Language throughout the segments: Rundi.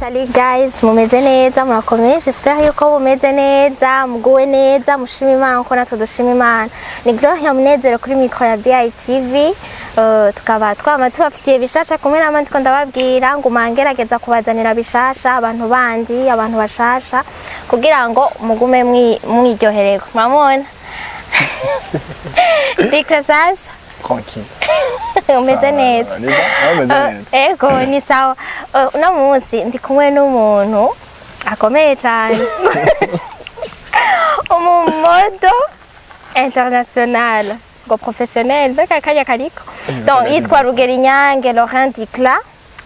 Salut guys, mumeze neza murakomeye. J'espère yuko mumeze neza, muguwe neza, mushima Imana uko natwe dushima Imana. Ni Gloria Munezero kuri micro ya BITV. Tukaba tubafitiye bishasha kumwe namwe ndiko ndababwira ngo mangerageza kubazanira bishasha abantu bandi, abantu bashasha kugira ngo mugume mwiryohererwa. Mamona. Dikla sasa. Tranquille. Umeze neza. Ego ni sawa. Uno munsi ndi kumwe n'umuntu akomeye cyane. Umumodo international, go professionnel, beka kanya kariko. Donc yitwa Nyange Dikla,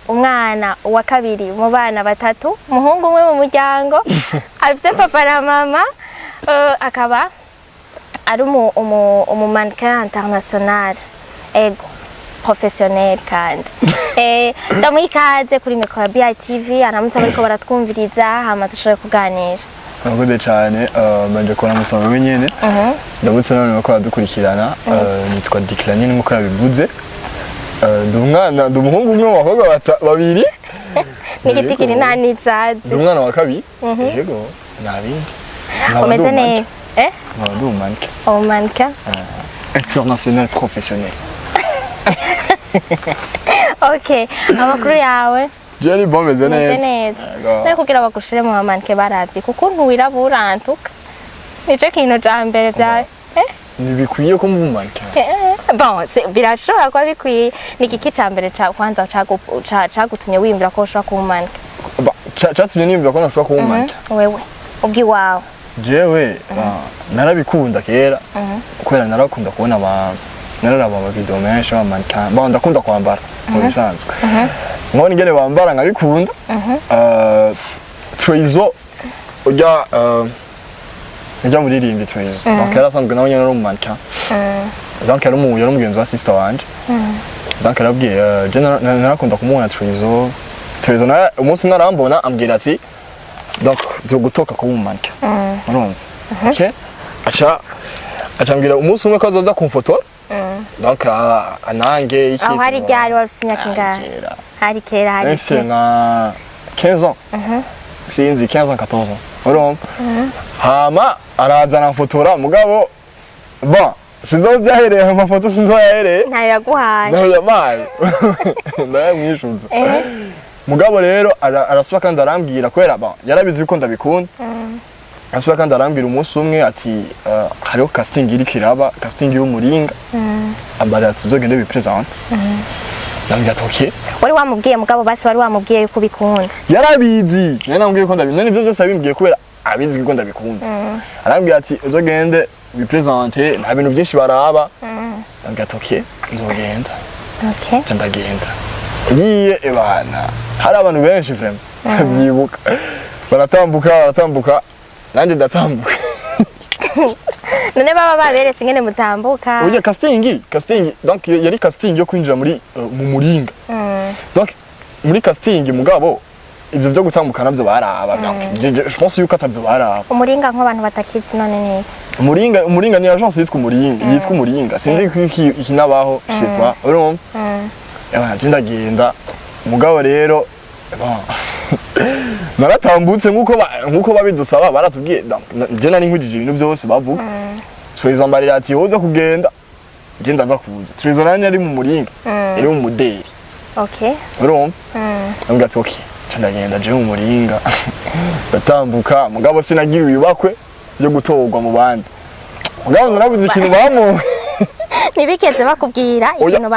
umwana wa kabiri mu bana batatu, umuhungu umwe mu muryango, afite papa na mama, akaba ari mannequin international, ego professionnel kandi ndamwikaze kuri micro ya BITV anamutsa bariko baratwumviriza hama dushoboye kuganira. Nakude cyane manje ko namutsa wewe nyene ndabutse none ko adukurikirana nitwa Dikla nyene nkuko yabivuze ndumwana ndumuhungu umwe w'abakobwa babiri n'igiti kiri nani cazi ndumwana wa kabiri yego nabindi umeze neza ndu manke manke international professionnel. Okay, amakuru yawe Jeri bombe neza nari kugira bagushire mu manke baravye kuko ntuwirabura antuka nico kintu cambere bya nibikwiye ko mu manke bon birashobora kuba bikwiye ni kiki cambere kwanza cagutumye wiyumvira ko ushobora kuba manke catumye niyumvira ko nashobora kuba manke wewe ubwi wawe jewe narabikunda kera kubera narakunda kubona abantu nararaba amavideo menshi b'amannequin ndakunda kwambara mu bisanzwe nkoni ngene bambara nkabikunda Trezo ujya muririmbi Trezo donc yarasanzwe nawe nyene ari umumannequin donc yari umugenzi wa sister wanje donc yarabwiye je narakunda kumubona Trezo na umunsi umwe arambona ambwira ati donc zo gutoka ku umumannequin urumva okay acambwira umunsi umwe ko azoza kumfotora donc anange iki hari ryari wafite imyaka ingahe hari kera hari nka 15 ans sinzi 15 ans 14 ans urumva hama arazana mfotora mugabo bon sinzo byahereye amafoto sinzo yahereye nta yaguhaye nayo mwishunze mugabo rero arasuba kandi arambwira kwera bon yarabizi ko ndabikunda arasuba kandi arambwira umunsi umwe ati hariho casting iri kiraba casting y'umuringa ambara tuzogende bipresent ndambwira ati okay wari wamubwiye mugabo basi wari wamubwiye yuko ubikunda yarabizi namubwiye ko ndabikunda nibyo byose abimbwiye kubera abizi ko ndabikunda arambwira ati uzogende bipresente nta bintu byinshi baraba ndambwira ati okay nzogenda ndagenda niye ebana hari abantu benshi vraiment byibuka baratambuka nanje ndatambuka none baba baberetse ingene mutambuka oya casting donc yari casting yo kwinjira muri mu muringa donc muri casting mugabo ivyo byo gutambuka navyo baraba je pense yuko atavyo baraba umuringa nk'abantu batakizi none ni umuringa ni agence yitwa umuringa sinzi iki nabaho shitwa urumva ndagenda mugabo rero naratambutse nkuko babidusaba baratubwiye je nari nkwidije ibintu byose bavuga Trezo mbarira ati hoza kugenda je ndaza kuza Trezo nani ari mu muringa iri mu modeli okay urumva ambwira ati okay ndagenda je mu muringa ndatambuka mugabo sinagira uyubakwe yo gutogwa mu bandi mugabo narabuze ikintu bamu nibikeze bakubwira ikintu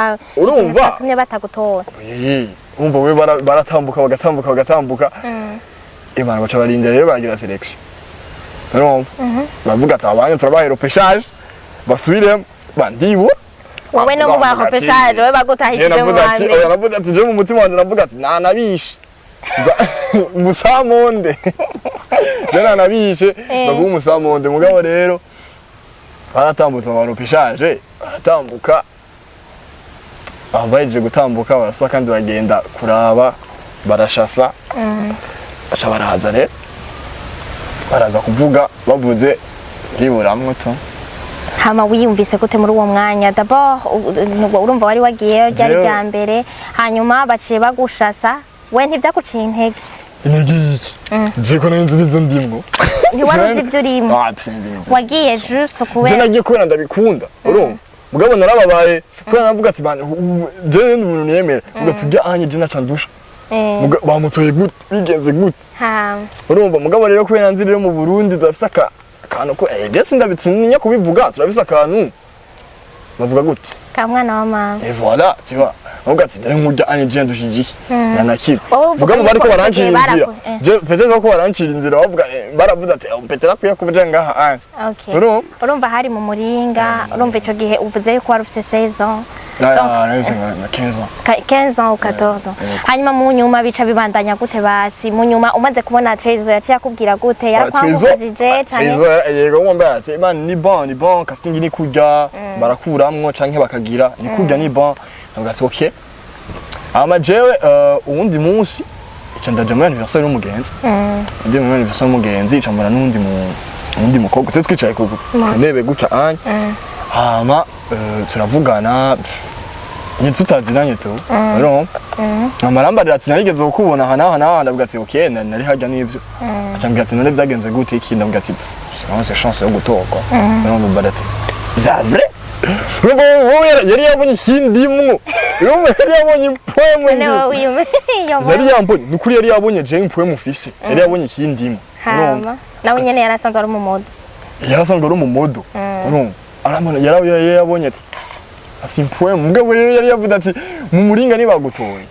batumye batagutora umva we baratambuka bagatambuka imana baca barindira rero bagira selection urumva bavuga ati abanye turabahe repêchage basubire bandibu wowe no mu repêchage we bagutahishije mu bandi navuga ati je mu mutima wanje navuga ati nanabishe musamonde je nanabishe bagu musamonde mugabo rero baratambutse mu repêchage baratambuka abaje gutambuka baraswa kandi bagenda kuraba barashasa acha baraza rero baraza kuvuga bavuze ndiburamwe to hama wiyumvise gute muri uwo mwanya d'abord urumva wari wagiye ryari rya mbere hanyuma baciye bagushasa we ntivyaguciye intege inegiki je ko nanzi bizo ndimwo ntiwaruzi ibyo urimo wagiye juste kubera je nagiye kubera ndabikunda urumva mugabo narababaye kubera navuga ati bana je ndi umuntu niyemera ubwo tujya anye je nacandusha bamutoye gute bigenze gute urumva mugabo rero kubera nzi rero mu Burundi dafise akantu ko ndetse ndabitinya kubivuga turabise akantu bavuga gute ka mwana wa mama voilà tu vois uvuga ati dore nkujya anye je ndushigiye nanakira vuga mu bariko barancira inzira je peut-être ko barancira inzira bavuga baravuze ati peut-être akwiye kubuja ngaha anye urumva hari mu muringa urumva ico gihe uvuze ko wari ufite 16 ans na 15 ans ou 14 ans hanyuma mu nyuma bica bibandanya gute basi mu nyuma umaze kubona Trezo yaciye akubwira gute yarakwangukajije cyane yego ngomba ati man ni bon casting ni kujya barakuramwo canke bakagira ni kujya ni bon ndavuga ati okay ama jewe uwundi munsi ndaje mu anniversaire y'umugenzi ndi mu anniversaire y'umugenzi icambara n'undi mukobwa tse twicaye ku ntebe guca anye hama turavugana ni tutaziranye tu urumva amaramba ati narigeze kukubona hana ndavuga ati okay nari hajya n'ivyo acambwira ati none byagenze gute iki ndavuga ati c'est chance yo gutorwa urumva badati c'est vrai urumva yari yabonye ikindimwo urumva yari yabonye poem yari yambonye nukuri yari yabonye je poem Mfise yari yabonye ikindimwo urumva nawe nyene yarasanzwe ari mu modo urumva aramana yari yabonye ati afite poem mugabo yari yavuze ati mu muringa nibagutoye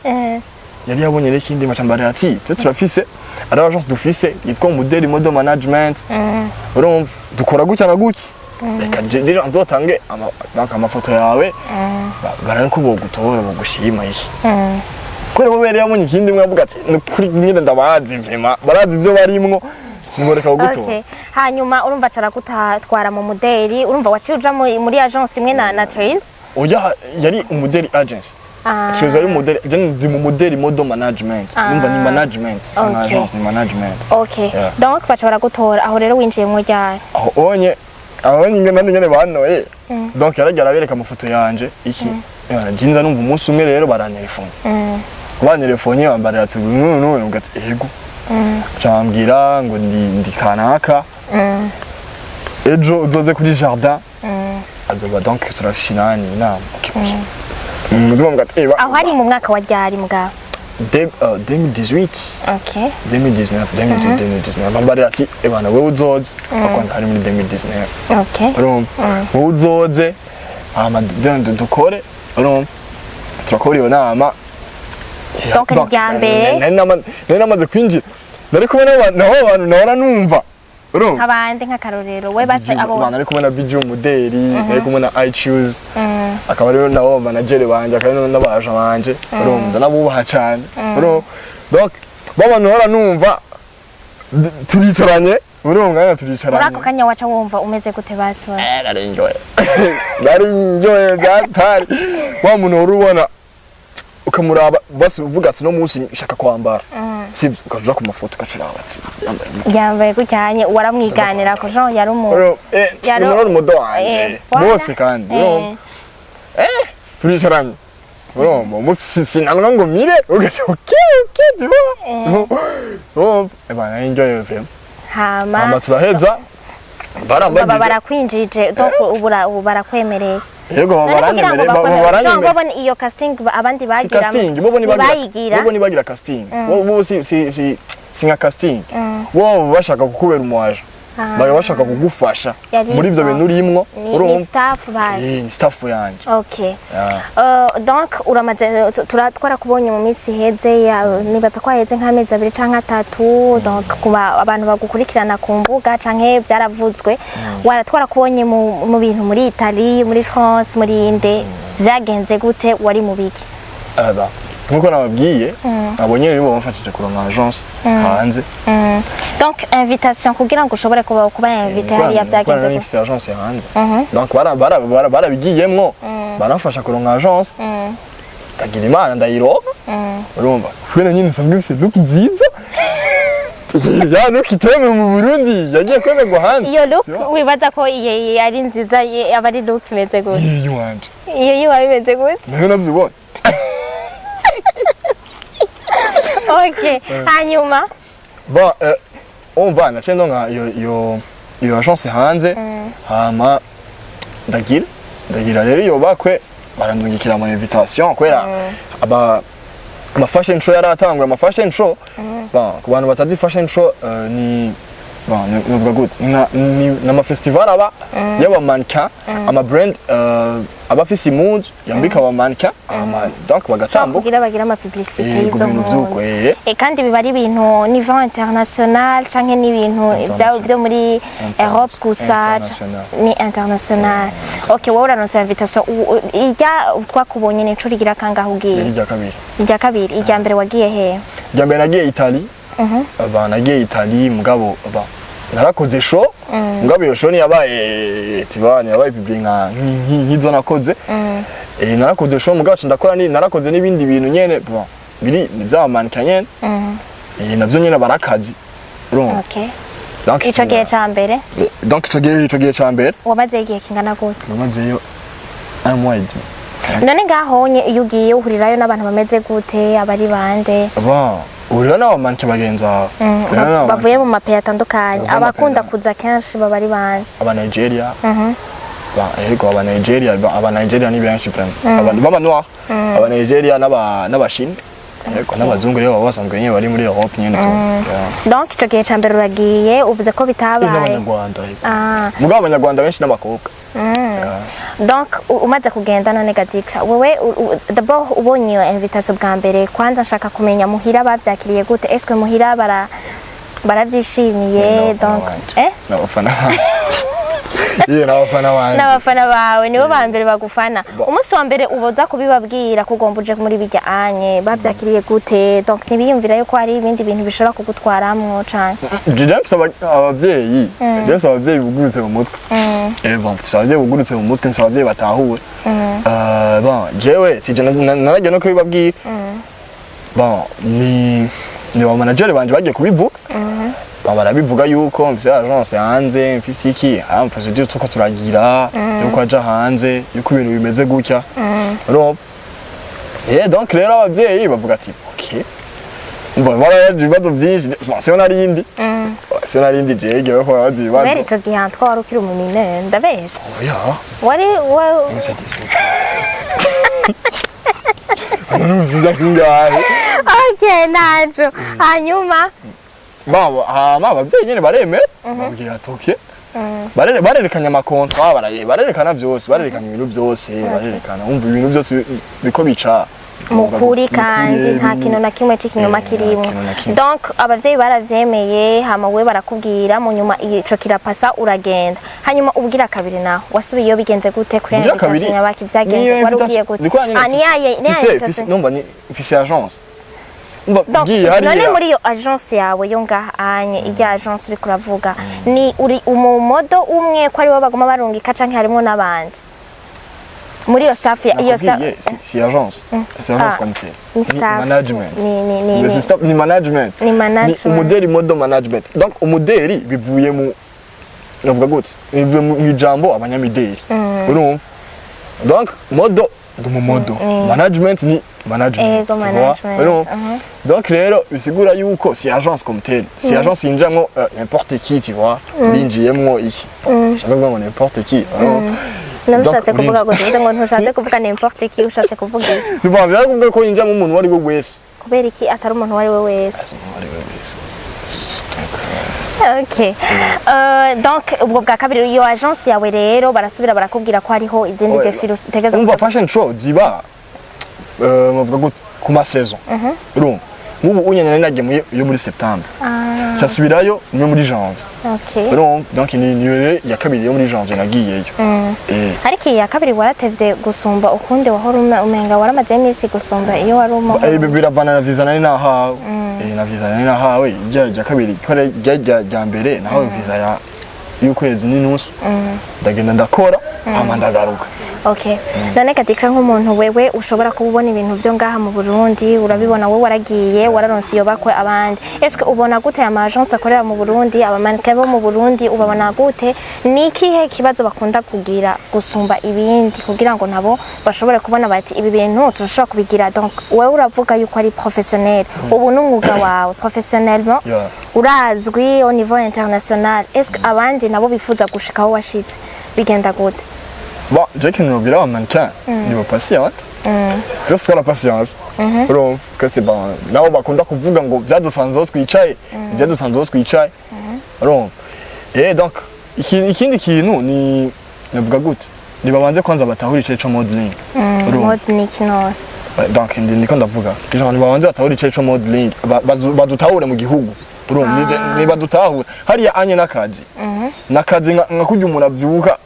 yari yabonye rero ikindi macambara ati turafise ari agence dufise yitwa modeli model management urumva dukora gutya na gutya reka je nzotange amafoto yawe baraye ko bogutora bogushima iki kuri bo yari yabonye ikindi mwavuga ati kuri nyine ndabazi vema barazi ibyo barimwo nimureka gutora okay hanyuma urumva cara gutatwara mu modeli urumva waciye uja muri agence imwe na Trezo oya yari umodeli agency Trezo ari modeli ndi mu modeli model management numva ni management sana agence ni management okay donc bacora gutora aho rero winjiye mu ryari aho nyine banoye donc yaragera bereka amafoto yanje iki jinza numva umunsi umwe rero barantelefone bantelefone bambara ati none ngati ego cyambwira ngo ndi kanaka ejo uzoze kuri jardin azoba donc turafise nani inama muduma ngati aho hari mu mwaka wa ryari mugabo 2018 okay 2019 bambara ati ebana wewe uzoze akwanda hari muri 2019 okay wewe uzoze ama dukore turakora iyo nama donc ni ryambere nari namaze kwinjira nari kubona abantu nahora numva abandi nk'akarorero we base abo nari kubona video modeli nari kubona I choose akaba rero nabo manager banje akaba n'abaje banje urumva nabubaha cyane donc baba nahora numva turicaranye urumva turicaranye urako kanya waca wumva umeze gute basi we nari enjoy gatari wa muntu urubona ukamuraba basi uvuga ati no munsi shaka kwambara sibyo ukaja ku mafoto ukaciraba ati yambaye gucyanye waramwiganira ko Jean yari umuntu yari umudo wanje bose kandi turicaranye urumva musi sinanga ngo mire ugati okay dibo ebana enjoy FM hama turaheza barakwinjije donc ubu barakwemereye yego baranyemera iyo casting abandi bagira bo ni bagira casting bo si nka casting bo bashaka kukubera umwaje baga bashaka kugufasha muri ibyo bintu urimwo urumva staff bazi ni staff yanje okay donc uramaze turatwara kubonye mu minsi heze nibaza ko heze nk'amezi 2 canke 3 donc kuba abantu bagukurikirana ku mbuga canke byaravuzwe waratwara kubonye mu bintu muri Italy muri France muri Inde vyagenze gute wari mu biki nkuko nababwiye abonye rero bamfashije kuronka agence hanze donc invitation kugira ngo ushobore kuba invité hariya byagenze gute c'est agence hanze donc barabigiyemwo barafasha kuronka agence tagira imana ndayiroba urumva kwena nyine nsanzwe se look nziza ya look iteme mu Burundi yagiye kwemerwa hanze iyo look wibaza ko ari nziza abari look imeze gute iyo yibimeze gute nayo navyibona okay hanyuma Bon, on va naciye ndonka iyo agence hanze hama ndagira rero iyo bakwe barandungikira ama invitation kwera ama fashion show yaratanguye ama fashion show ku bantu batazi fashion show ni nuvuga gute ni ama festival aba y'aba mannequin ama brand abafise impunzu yambika aba mannequin donc bagatambuka bagira ama publicité y'izo mpunzu kandi biba ari ibintu niveau international canke n'ibintu byo muri Europe gusa ni international. Okay, wowe uranose invitation ijya twakubonye n'icuri igira kangaho ugiye ijya kabiri ijya mbere wagiye he? Ijya mbere nagiye Italy nagiye Italy mugabo narakoze show mugabo iyo show ni yabaye tibani yabaye public nk'izo nakoze narakoze show mugabo ndakora narakoze n'ibindi bintu nyene biri by'abamanka nyene navyo nyene barakazi. Okay, donc ico gihe ca mbere ico gihe ca mbere wamaze igihe kingana gute? Wamazeyo un mois et demi. None ngahonye iyo ugiye uhurirayo n'abantu bameze gute abari bande? Urira n'abamanke bagenza bavuye mu mapeya atandukanye abakunda kuza kenshi baba ari bande? Aba Nigeria yego aba Nigeria ni benshi vraiment abantu baba noir aba Nigeria n'abashini yego n'abazungu rero basanzwe nyine bari muri Europe nyine. Donc ico gihe ca mbere uragiye uvuze ko bitabaye n'abanyarwanda mugabo abanyarwanda benshi n'abakobwa. Donc umaze kugenda none Dikla wewe d'abord ubonye iyo invitation bwa mbere kwanza nshaka kumenya muhira bavyakiriye gute? Est-ce que muhira baravyishimiye? Donc n'abafana bawe nibo ba mbere bagufana. Umunsi wa mbere uboza kubibabwira kugomba uje muri bijya anye bavyakiriye gute? Donc ntibiyumvira yuko hari ibindi bintu bishobora kugutwaramwo cane? Abavyeyi bugurutse mu mutwe abavyeyi bugurutse mu mutwe abavyeyi batahure jewe sije narajya no kubibabwira ni wa manager banje bagiye kubivuga barabivuga yuko mfise agence hanze mfise iki procedure tuko turagira yuko aja hanze yuko ibintu bimeze gutya donc rero abavyeyi bavuga ati okay barabibazo byinshi sio narindi jege bako bazibazo beri ico gihe twari ukiri mu mine ndabesha wari nziza kingahe. Okay, najo hanyuma abavyeyi nyene baremera babwira ati okay barerekanya amakontra barerekana byose barerekana ibintu byose barerekana umva ibintu byose biko bica mukuri kandi nta kintu na kimwe c'ikinyoma kirimo. Donc abavyeyi baravyemeye hama we barakubwira mu nyuma ico kirapasa uragenda hanyuma ubwira kabiri naho wasubiyeyo bigenze gute kuri invitation yabaki vyagenze wari ugiye gute? Ni Mfise agence none muri iyo agence yawe yo ngahanye ijya agence uri kuravuga ni uri umumodo umwe ko ari bo bagoma barungika canke harimo n'abandi muri iyo staff iyo staff si agence comme ça ni management ni management ni umuderi modo management. Donc umuderi bivuye mu navuga gute bivuye mu ijambo abanyamideri urumva. Donc modo modo management ni management. Donc rero bisigura yuko si agence comme telle si agence yinjamwo n'importe qui tu vois binjiyemwo iki je sais pas n'importe qui. Nushatse kuvuga gute ngo ntushatse kuvuga n'importe qui ushatse kuvuga tu vois bien kuvuga ko yinjamwo umuntu wari we wese kubera iki atari umuntu wari we wese. Okay. Donc ubwo bwa kabiri iyo agence yawe rero barasubira barakubwira ko hariho izindi défilés utegezo umva fashion show ziba muvuga gute ku ma saison urumva mubu unyene nagiye yo muri septembre cyasubirayo no muri janvier. Okay. Donc ni ya kabiri yo muri janvier nagiyeyo ariko ya kabiri waratevye gusumba ukundi wahora umenga waramaze imisi gusumba iyo wari umo biravana na visa nari nahawe na visa nari nahawe ya kabiri kore ya mbere nahawe visa ya y'ukwezi n'inusu ndagenda ndakora hama ndagaruka. Okay. None Dikla nk'umuntu wewe ushobora kubona ibintu vyo ngaha mu Burundi urabibona wowe waragiye wararonse iyo bakwe abandi. Est-ce que ubona gute ama agence akorera mu Burundi abamanike bo mu Burundi ubabona gute nikihe kibazo bakunda kugira gusumba ibindi kugira ngo nabo bashobore kubona bati ibi bintu turashobora kubigira donc wewe uravuga yuko ari professionnel ubu n'umwuga wawe professionnellement urazwi au niveau international est-ce que abandi nabo bifuza gushikaho washitse bigenda gute? Bon, je que nous avons un mannequin, niveau patient. C'est ce qu'on a patience. Parce que c'est bon. Là, on va conduire qu'on vous gagne. Déjà 200 autres qui chai, déjà 200 autres qui chai. Alors, et donc, qui nous ni ne bagagout. Ni va vendre quand ça va t'avoir les choses modeling. Modeling non. Donc, ni quand on vuga. Genre, ni va vendre t'avoir les choses modeling. Va du tahure mu gihugu. Ni va du tahure. Hariya anye nakazi. Nakazi ngakuja umuntu avyuka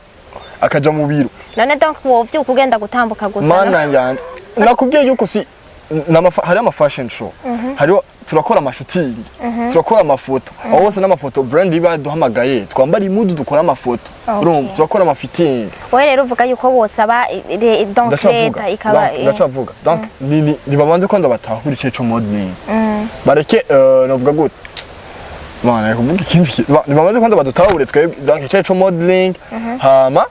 akaja mu biro. None donc wovye ukugenda gutambuka gusa. Mana yanje. Nakubwiye yuko si hari ama fashion show. Hariho turakora amashuting. Turakora amafoto. Aho hose n'amafoto brand iba duhamagaye. Twambara imudu dukora amafoto. Urumva turakora amafitting. Wewe rero uvuga yuko bose aba donc leta ikaba. Ndacavuga. Donc ni babanze ko ndabatahura ico modeling. Bareke novuga gute. Mana kuvuga ikindi ni babanze ko ndabadutahure twebwe donc ico modeling hama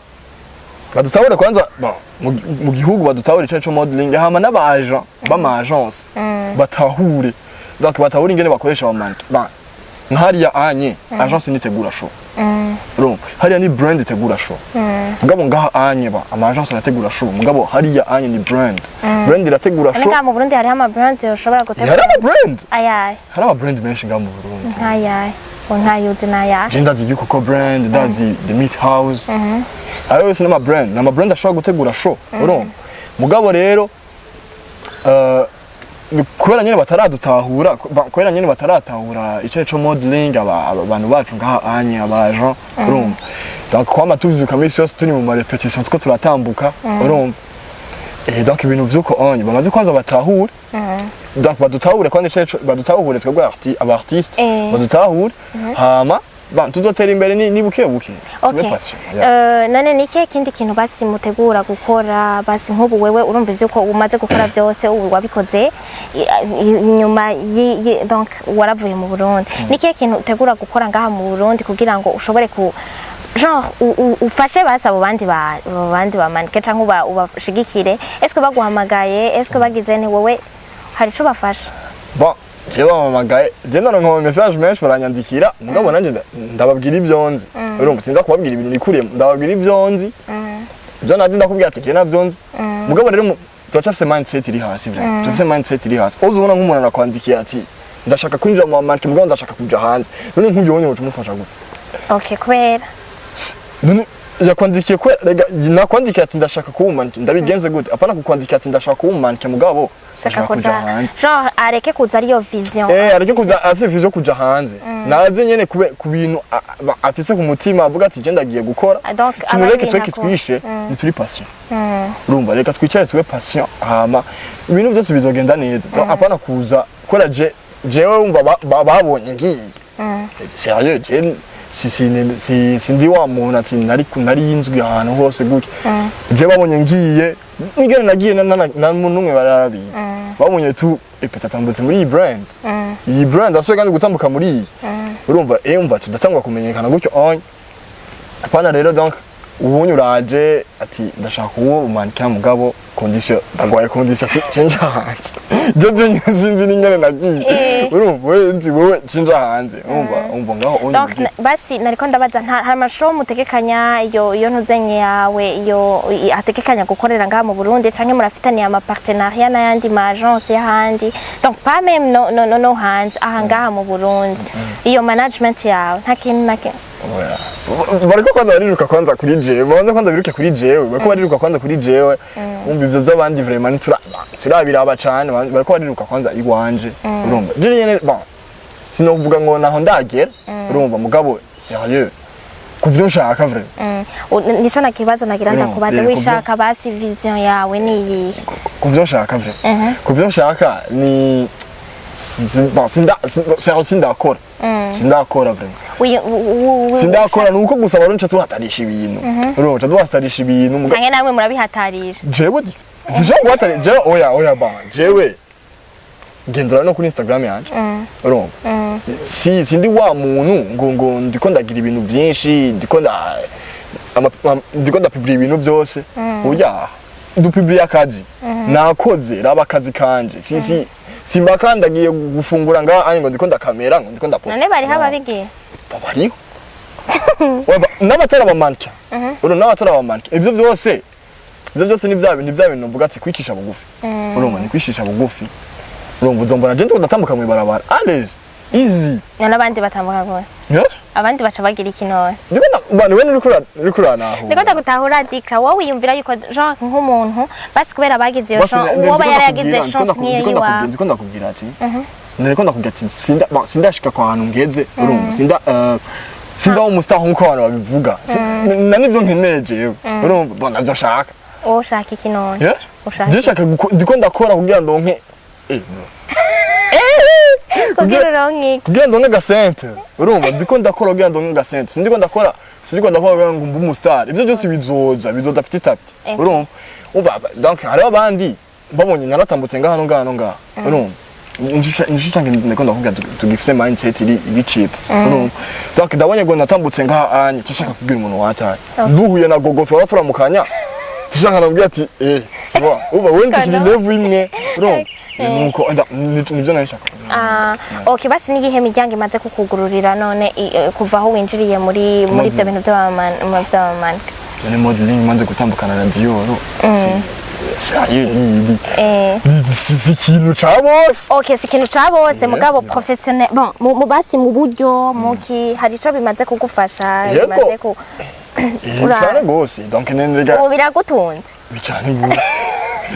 badutahura kwanza mu gihugu badutahura ico modeling hama n'abaje bama agence batahure donc batahure ingene bakoresha abamanike nkariya anye agence nitegura show hariya ni brand itegura show mugabo ngaha anye ama agence arategura show mugabo hariya anye ni brand irategura show mu Burundi hari ama brand ushobora gutegura hari ama brand ayaye hari ama brand menshi ngaha mu Burundi ayaye untayuzi naya je ndazi yuko brand ndazi the meat house ayo yose n'ama brand ashobora gutegura show urumva mugabo rero kubera nyene bataradutahura kubera nyene bataratahura ico modeling abantu bacu ngaha anye abaje urumva donc kwama tuvyuka misi yose turi mu repetition two turatambuka urumva donc ibintu vyuko onye bamaze kwanza batahura donc badutahure kwandi badutahure twebwe abartiste badutahure hama tuzotera imbere ni buke okay. None niki kindi kintu basi mutegura gukora basi nk'ubu wewe urumva ivyuko umaze gukora vyose ubu wabikoze inyuma donc waravuye mu Burundi niki kintu utegura gukora ngaha mu Burundi kugira ngo ushobore ku genre ufashe basa abo bandi bamanike canke ubashigikire est-ce que baguhamagaye est-ce que bagize ni wowe hari ico bafasha? Bon jewe bamamagaye je ndaronka message menshi baranyandikira mugabo nanje ndababwira ivyonzi urumva sinza kubabwira ibintu nikuriye ndababwira ivyonzi byo nadi ndakubwira ati je navyonzi mugabo rero twacafise mindset iri hasi byo twafise mindset iri hasi uzubona nk'umuntu arakwandikiye ati ndashaka kwinjira mu market mugabo ndashaka kuja hanze none nk'ubyo uco mufasha gute? Okay kubera none yakwandikiye ko nakwandikiye ati ndashaka kuwumanike ndabigenze gute apana kukwandikiye ati ndashaka kuwumanike mugabo shaka kuja hanze genre areke kuza ariyo vision areke kuza afite vision kuja hanze naze nyene ku bintu afise ku mutima avuga ati je ndagiye gukora tumureke tweke twishe ni turi patient urumva reka twicare twe patient hama ibintu byose bizogenda neza apana kuza kora jewe umva babonye ngiye sérieux si ndi wa muntu ati nari inzwi ahantu hose gutya je babonye ngiye nigera nagiye na muntu umwe barabizi babonye tu epeta muri iyi brand aswe kandi gutambuka muri iyi urumva umva tudatangwa kumenyekana gutyo onye apana rero donc ubunye uraje ati ndashaka uwo umanike mugabo condition ndagwaye condition cenja hanze byo nzinzi n'ingene nagiye urumva wewe cenja hanze umva ngaho onye donc basi nariko ndabaza nta amashow mutegekanya iyo ntuzenye yawe iyo ategekanya gukorera ngaha mu Burundi canke murafitaniye ama partenariat n'ayandi ma agence y'ahandi donc pas même no hanze aha ngaha mu Burundi iyo management yawe nta kintu nake bariko kwanza bariruka kwanza kuri jewe banze kwanza biruke kuri jewe bariko bariruka kwanza kuri jewe umva ivyo by'abandi vraiment turabiraba cyane bariko bariruka kwanza iwanje urumva je nyene bon sinovuga ngo naho ndagera urumva mugabo sérieux kuvyo nshaka vraiment nico nakibazo nagira ndakubaza wishaka basi vision yawe ni iyi kuvyo nshaka vraiment kuvyo nshaka ni sinda d'accord sindakora vraiment sindakora nuko gusa baronca tuhatarisha ibintu urumva tuhatarisha ibintu kange namwe murabihatarisha jewe sishaka guhatari jewe oya ba jewe gendera no kuri Instagram yanje urumva sindi wa muntu ngo ndiko ndagira ibintu byinshi ndiko ndapublia ibintu byose oya dupublia akazi nakoze raba akazi kanje simba kandagiye gufungura nga ngo ndiko ndakamera ngo ndiko ndaposta none bari haba bigiye babariho n'abatara bamanka n'abatara bamanka ibyo byose ni bya bintu mvuga ati kwikisha bugufi urumva ni kwishisha bugufi urumva uzombona je ndiko ndatambuka mu ibarabara allez easy n'abandi batambuka gwe abandi baca bagira ikinone bana we uri kuranaho ndiko ndagutahura Dikla wowe wiyumvira yuko genre nk'umuntu basi kubera bagize iyo chance uwo yaragize chance nk'iyo iwa ndiko ndakubwira ati ndiko ndakubwira ati sindashika kwa hantu ngeze urumva sinda umustar nkuko abantu babivuga na nivyo nkeneye jewe urumva bona byo shaka ushaka ikinone ushaka ndiko ndakora kugira ndonke kugira ndonke gasente urumva ndiko ndakora kugira ndonke gasente sindiko ndakora ngo mbe umustar ivyo byose bizoza petit à petit urumva donc hari abandi babonye naratambutse ngaho ngaho urumva nishutange ndiko ndakubwira tugifise mindset iri cheap urumva donc ndabonye ngo natambutse ngaho anye tushaka kugira umuntu watari duhuye na gogo twara mukanya tushaka nabwira ati tiba uba wende kiri level imwe urumva nuko nivyo nashaka okay basi nigihe miryango imaze kukugururira none kuva aho winjiriye muri ibyo bintu by'abamani ni modeling maze gutambukana na Dior si ikintu ca bose okay si ikintu ca bose mugabo professionnel bon mu basi mu buryo muki hari ico bimaze kugufasha bimaze ku urane gose donc nenega ubu biragutunze bicane gose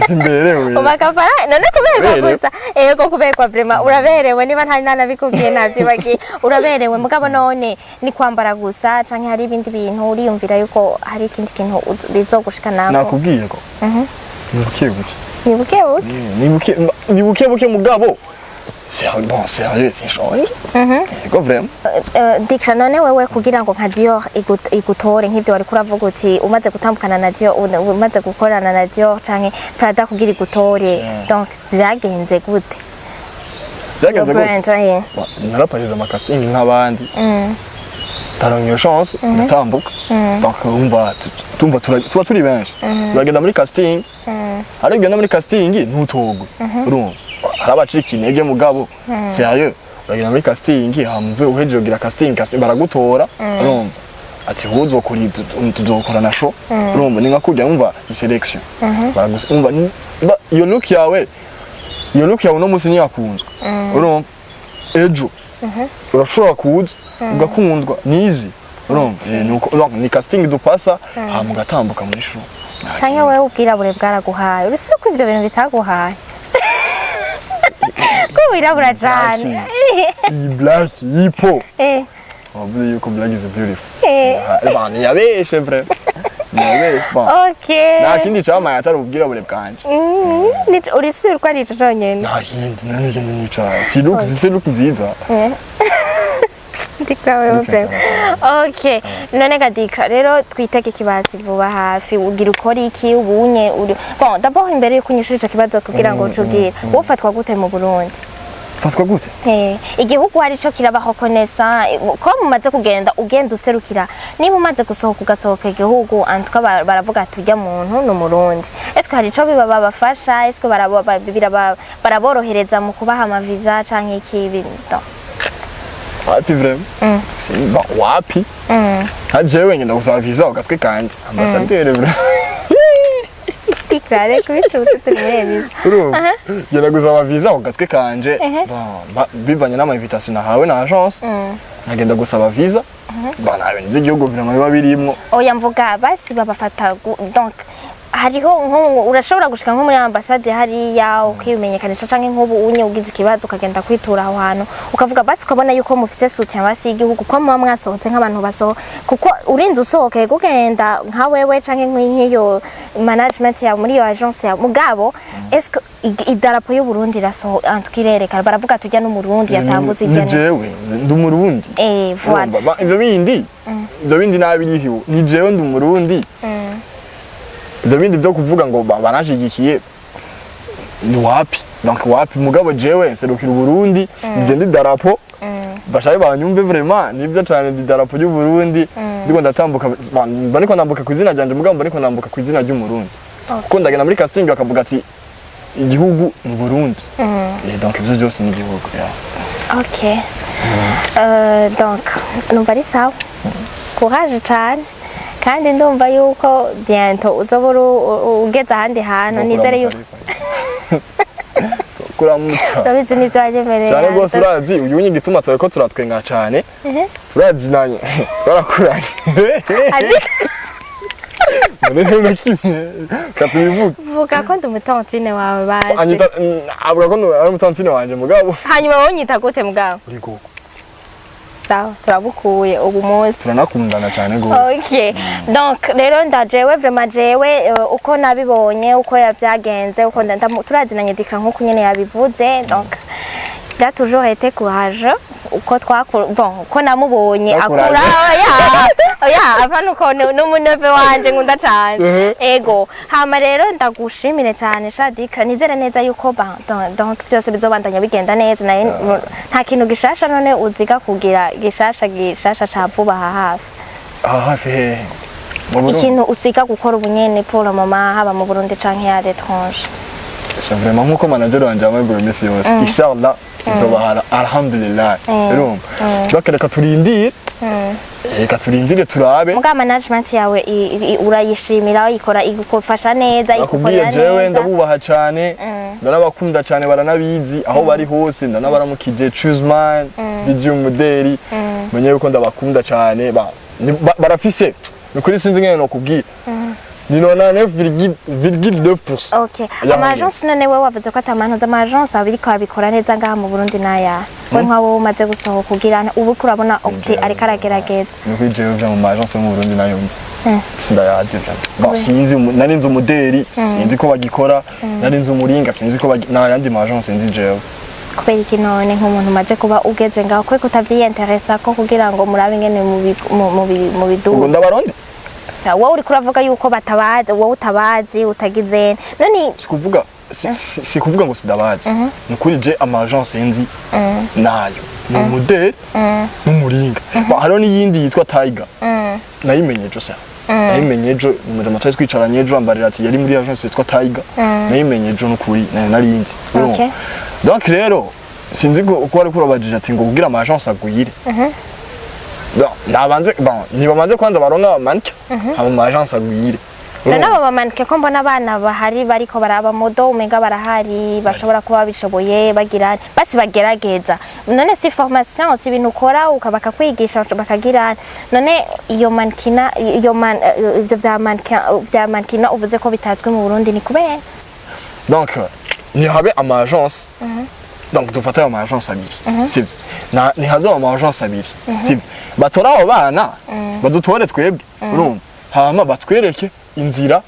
Simberewe. Ubakafara none kuberwa gusa ego kuberwa vraiment uraberewe niba ntari nanabikubwiye navyibagiye uraberewe mugabo none ni kwambara gusa canke hari ibindi bintu uriyumvira yuko hari ikindi kintu bizogushika nako nakubwiye ko nibuke buke mugabo sérieux c'est change ego vraiment Dikla none wewe kugira ngo nka Dior igutore nk'ivyo wari kuravuga uti umaze gutambukana na Dior umaze gukorana na Dior canke Prada kugira igutore donc vyagenze gute naraparije ama casting nk'abandi taronyo chance ndatambuka donc umva tuba turi benshi uragenda muri casting arigenda muri casting ntutogwe urumva harabacika intege mugabo sérieux uragenda muri casting hamve uhejeje kugira casting baragutora urumva ati uzokora tuzokora na show urumva ninga kujya umva selection baragusumva iyo look yawe no musi niyakunzwe urumva ejo urashobora kuza ugakundwa nizi urumva nuko ni casting dupasa mugatambuka muri show canke wewe ubwirabure bwaraguhaye urisuko ivyo bintu bitaguhaye wirabura cyane iyi black yipo wabuze yuko black is beautiful bana yabeshe vrai okay nta kindi cyama yatari ubwirabure bwanje uri sure ko ari ico cyonyene nta kindi nani nica si look nziza Dikla wewe okay none ga Dikla rero twiteke kibazi vuba hafi ugira ukora iki ubunye uri bon d'abord imbere yo kunyishura ico kibazo kugira ngo ucugira ufatwa gute mu Burundi faswa gute igihugu hari cyo kirabaho konesa ko mumaze kugenda userukira niba umaze gusohoka ugasohoka igihugu antuka baravuga tujya muntu no Murundi eske hari cyo biba babafasha eske baraborohereza mu kubaha ama visa canke ikibi wapi vraiment c'est bon wapi hajewe ngenda gusaba visa ugatwe kanje ambassadeur vraiment Dikla reko bicutu tunebiza ngenda gusaba visa ugatwe kanje bon bivanye n'ama invitation nahawe na agence nagenda gusaba visa bana ibintu by'igihugu vraiment biba birimwo oya mvuga basi babafata donc hariho nko urashobora gushika nko muri ambassade hariya ukimenyekanisha canke nk'ubu unye ugize ikibazo ukagenda kwitura aho hantu ukavuga basi ukabona yuko mufite soutien basi y'igihugu ko muba mwasohotse nk'abantu basoho kuko urinze usohokeye kugenda nka wewe canke nk'iyo management ya muri iyo agence ya mugabo est-ce que idarapo y'u Burundi raso antukirerekana baravuga tujya no mu Burundi yatambuze igene jewe ndi mu Burundi voilà ivyo bindi nabirihiwe ni jewe ndi mu Burundi ivyo bindi byo kuvuga ngo banashigikiye ni wapi donc wapi mugabo jewe serukira u Burundi ngende idarapo bashaye banyumve vraiment nibyo cyane idarapo y'u Burundi ndiko ndatambuka baniko ndambuka kwizina ryanje mugabo baniko ndambuka kwizina ry'u Burundi ko ndagenda muri casting bakavuga ati igihugu mu Burundi donc ivyo byose ni igihugu OK donc numva ari sawa courage cyane kandi ndumva yuko bientôt uzobura ugeze ahandi hantu nizere yuko kuramutsa David ni byanyemereye cyane rwose urazi uyu nyine gituma twawe ko turatwenga cyane urazi nanye twarakuranye vuga ko ndi umutantine wawe bazi avuga ko ari umutantine wanje mugabo hanyuma wonyita gute mugabo uriko sawa turabukuye ubu munsi turanakundana cyane gose OK donc rero ndajewe vraiment jewe uko nabibonye uko yavyagenze uko turazinanye Dikla nkuko nyene yabivuze donc il a toujours été courageux uko uko namubonye akura avanuko n'umuneve wanje nkunda cyane ego hama rero ndagushimire cyane Dikla nizere neza yuko donc byose bizobandanya bigenda neza naye nta kintu gishasha none uziga kugira gishasha ca vuba hafi ikintu uziga gukora ubunyene pour le moment haba mu Burundi canke ya l'étranger vraiment nkuko manager wanje amabwira mesi yose inshallah nzobahara alhamdulillah rero reka turindire turabe muga management yawe urayishimira ikora igufasha neza ikukorera neza jewe ndabubaha cyane ndanabakunda cyane baranabizi aho bari hose ndanabaramukije Chuzman DJ Modeli menye yuko ndabakunda cyane barafise nukuri sinzi ngene no kubwira ni 99,2%. OK. Amagence none wewe wavuze ko atamantu z'amagence abiriko abikora neza ngaha mu Burundi naya. We nk'abo umaze gusohoka kugirana ubu kurabona opte ari karagerageza. Nuko jewe vya mu magence mu Burundi nayo nzi. Sindayaje vya. Sinzi nari nzi umudeli, sinzi ko bagikora, nari nzi umuringa, sinzi ko n'ayandi magence nzi jewe. Kubera iki none nk'umuntu umaze kuba ugeze ngaho kwe kutavyiyenteresa ko kugira ngo murabe ingene mu biduka. Ngo ndabaronde wowe uri kuravuga yuko batabazi wowe utabazi utagize none sikuvuga ngo sidabazi nukuri je amagence nzi nayo ni model n'umuringa hariho n'iyindi yitwa Tiger nayimenye jo sa nayimenye jo mu matari twicaranye ejo ambarira ati yari muri agence yitwa Tiger nayimenye jo nukuri narinzi donc rero sinzi ko ari kurabajije ati ngo kugira amagence aguyire nabanze nibamanze kwanza baronka manke haba mu agence agwire nabo bamanke ko mbona abana bahari bariko baraba modo umenga barahari bashobora kuba bishoboye bagira basi bagerageza none si formation si ibintu ukora ukabaka kwigisha bakagira none iyo mankina iyo ivyo vya mankina uvuze ko bitazwe mu Burundi ni kubera donc ni habe ama agence donc dufata ama agence abiri sivyo ni hazo ama agence abiri sivyo batora abo bana badutore twebwe urumva hama batwereke inzira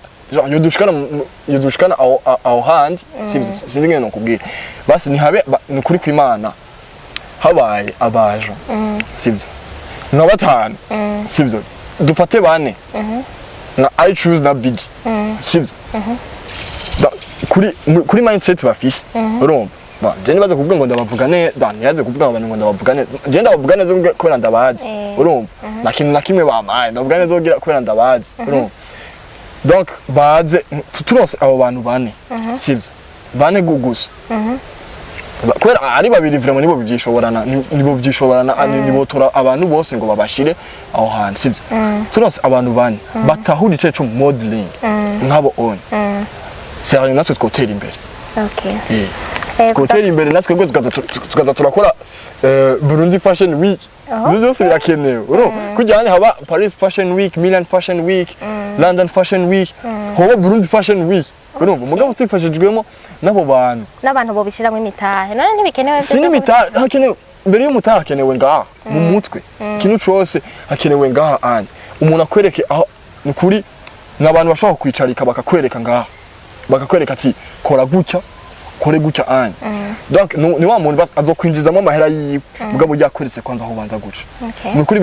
yodushikana aho handi sinzi ngene nokubwira basi ni habe nukuri kw'Imana habaye abaje sivyo na batanu sivyo dufate bane na I choose na big sivyo kuri mindset bafise urumva je nibaze kuvuga ngo ndabavugane yaze kuvuga abantu ngo ndabavugane je ndabavugane zo kubera ndabazi urumva na kintu na kimwe bamaye ndabavugane zo kubera ndabazi urumva donc baze turonse abo bantu bane sivyo bane gugusa kubera ari babiri vraiment nibo byishoborana nibo tora abantu bose ngo babashire aho hantu sivyo turonse abantu bane batahura ico modeling nkabo on c'est natwe twotera imbere OK kotera imbere natwe tukaza turakora Burundi Fashion Week ibyo byose birakenewe kujyanye haba Paris Fashion Week, Milan Fashion Week, London Fashion Week, hoba Burundi Fashion Week. Urumva mugabo twifashijwemo n'abantu bo bishyiramo imitahe none ntibikenewe sini imitahe hakenewe mbere y'umutahe hakenewe ngaha mu mutwe ikintu cyose hakenewe ngaha anye umuntu akwereke aho ni kuri n'abantu bashobora kwicarika bakakwereka ngaha bakakwereka ati kora gutya kore gutya anye donc ni wa muntu azokwinjizamo amahera yiwe mugabo ujya kweretse kwanza aho ubanza guca ni kuri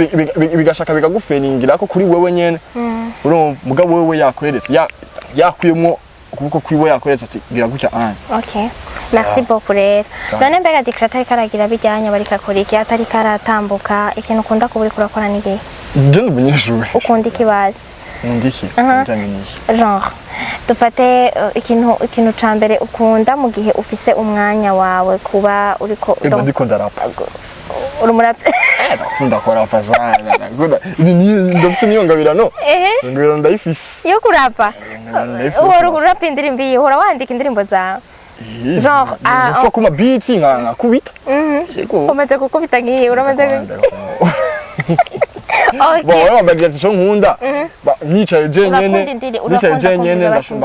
bigashaka bikagufeningira ko kuri wewe nyene urumva mugabo wewe yakweretse yakwiyemo ukuboko kwiwe yakoretse ati gira gutya anye okay merci beaucoup rero none mbega Dikla atari karagira bijyanye bari kakora iki atari karatambuka ikintu ukunda kuburi kurakora n'igihe je n'umunyeshuri ukunda ikibazi ndiki njanye niki genre dufate ikintu ca mbere ukunda mu gihe ufise umwanya wawe kuba uriko ndiko ndarapa urumurapa ndakora fazana ngoda ndafise niyo ngabirano ngabirano ndayifise yo kurapa urapa indirimbo iyi uhora wandika indirimbo zawe genre ufa kuma beat nka kubita umaze gukubita ngiye uramaze Bon, bagati cyo nkunda. Nicaye je nyene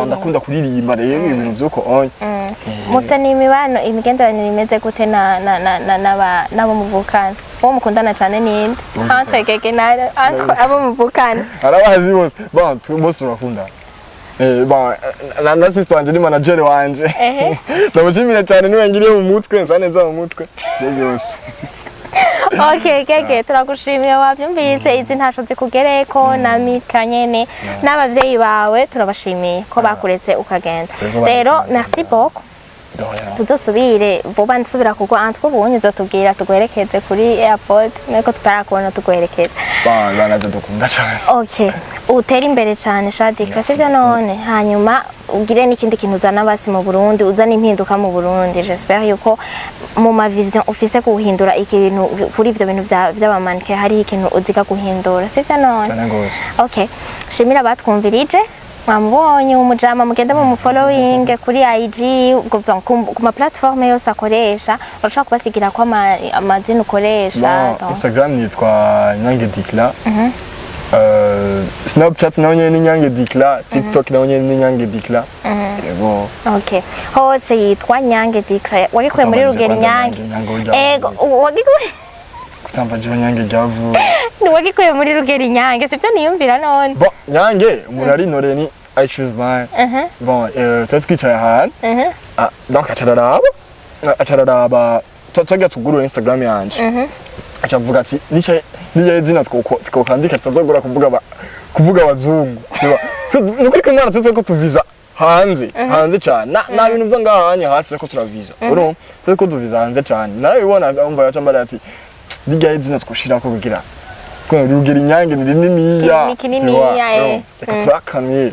ndakunda kuririmba rero ibintu byuko onye. Mufite n'imibano imigenderanire imeze gute nabo muvukana. Uwo mukundana cyane ninde? Antwegeke abo muvukana. Arabazi bose. Bon, bose turakunda. Bon, na sister wanje ni manager wanje. Ndamushimira cyane niwe ngiriye mu mutwe, nsaneza mu mutwe. Byose. Okay, turagushimiye wabyumvise izi ntasho zikugereko na Mika nyene n'abavyeyi bawe turabashimiye ko bakuretse ukagenda. Rero merci beaucoup. Tudusubire vuba nsubira kuko antwo bunye zotubwira tugwerekeze kuri airport niko tutarakubona tugwerekeze. Bana dukunda cyane. Okay, utera imbere cyane Dikla sivyo none hanyuma ugire n'ikindi kintu uzana basi mu Burundi uzana impinduka mu Burundi j'espère yuko mu ma vision ufise guhindura ikintu kuri ivyo bintu by'abamanike hari ikintu uziga guhindura sivyo none. Okay, shimira batwumvirije mwamubonye umujama mugenda mu following kuri IG ku ma platform yose akoresha urashaka kubasigira ko amazina ukoresha Instagram nitwa Nyange Dikla Snapchat nawe ni Nyange Dikla TikTok nawe ni Nyange Dikla yego okay hose yitwa Nyange Dikla wagikuye muri Rugeri Nyange wagikuye kutamba je Nyange javu ni wagikuye muri Rugeri Nyange sivyo niyumvira none bon Nyange umuntu ari noreni I choose mine bon twicaye ahantu donc acararaba twagiye tugurura Instagram yanje acavuga ati nicaye izina twokandika tutazagura kuvuga abazungu nuko kumwana ko tuviza hanze cyane na bintu byo ngahanye hasi ko turaviza urumva ko tuviza hanze cyane narabibona umva yacambara ati ndiga izina twoshira ko kugira ko Rugeri Nyange ni niniya turakamye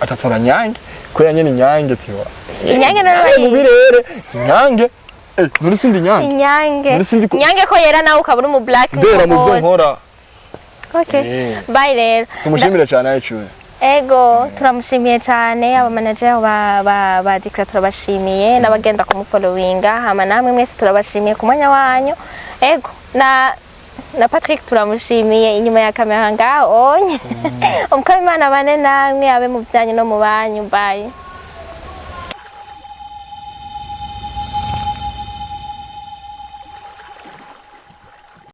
atatora Nyange ko yanyene Nyange tiwa Nyange narabaye mu birere Nyange nurisindi Nyange ko yera nawe ukabura mu black ndera mu byo nkora okay bye rero tumushimira cyane ayicuze ego turamushimiye cyane aba manager ba Dikla turabashimiye n'abagenda kumufollowinga hama namwe mwese turabashimiye ku mwanya wanyu ego na Patrick turamushimiye inyuma ya kamera ngaho onye umukama Imana bane namwe abe mu byanyu no mu banyu bye